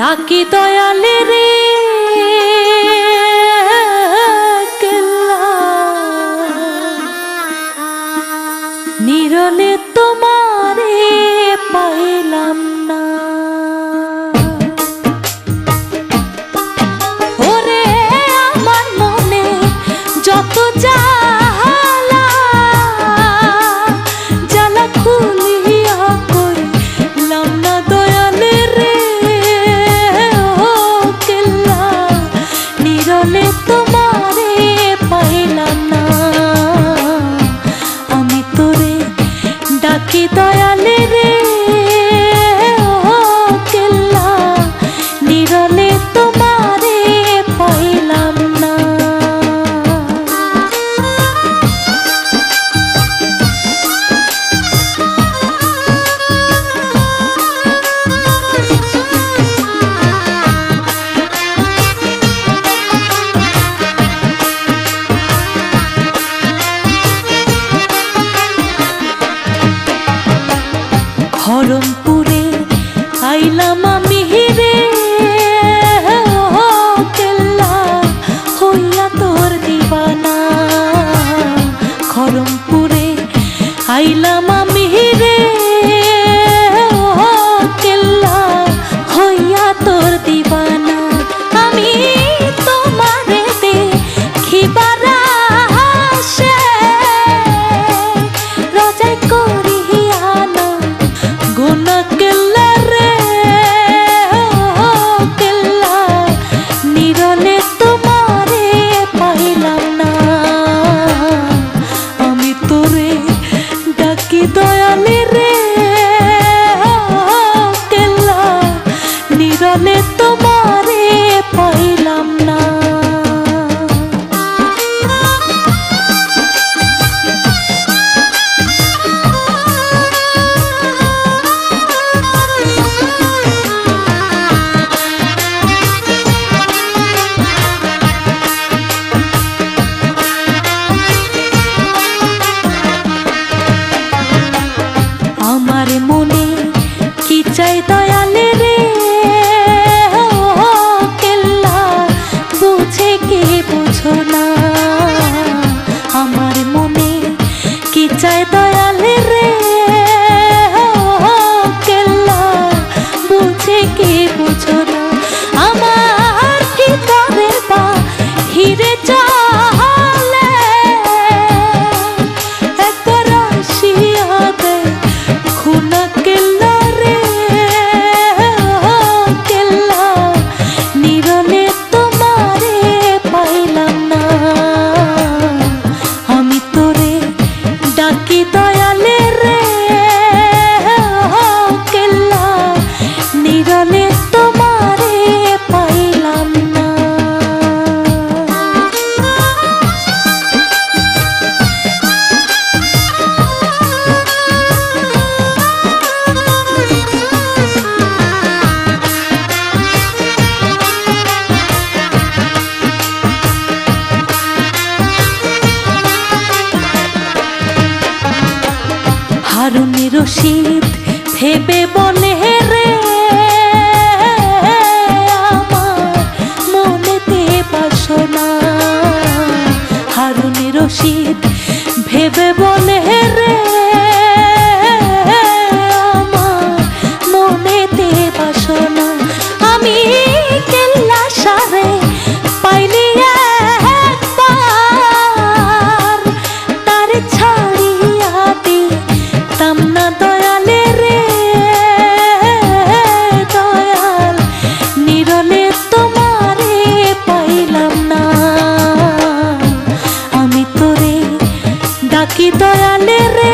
ডাকি দয়ালে রে নিরলে তোমারে পাইলাম না। ওরে আমার মনে যত জ্বালা জ্বালা খুলিয়া কইলাম না দয়ালে রে ও কেল্লা নিরলে তোমারে পাইলাম না। আমি তোরে ডাকি দয়ালে রে ও কেল্লা নিরলে তোমারে পাইলাম না। হরমপুরে আইলাম আমি রে ও কেল্লা হইয়া তোর দিবানা। হরমপুরে আইলাম আমি রে ও কেল্লা হইয়া তোর দিবানা। আমি তোমারে দেখিবার আশে রাজাই করিয়া না গুনা কেল্লা রে ও কেল্লা নিরলে তোমারে পাইলাম না। আমি তোরে ডাকি দয়ালে রে ও কেল্লা নিরলে তোমারে পাইলাম না। আমার মনে কি চাই দয়ালে রে ও কেল্লা বুঝে কে বুঝো না। আমার মনে কি চাই দয়ালে রে ও কেল্লা বুঝে কে বুঝো না। আমার ভিতরে বা হিরে চলে একবার আসিয়া দে খুনা কেল্লা রে ও কেল্লা নিরলে তোমারে পাইলাম না। আমি তোরে ডাকি দয়ালে রে ও কেল্লা নিরলে তোমারে পাইলাম না। হারুন রশিদ ভেবে বলে রে আমার মনেতে বাসনা। হারুন রশিদ ভেবে বলে রে আমার মনেতে বাসনা। আমি কেল্লা সারে পাইলি একবার তার ছাড়িয়া দিতাম না দয়ালে রে দয়াল নিরলে তোমারে পাইলাম না। আমি তোরে ডাকি দয়ালে রে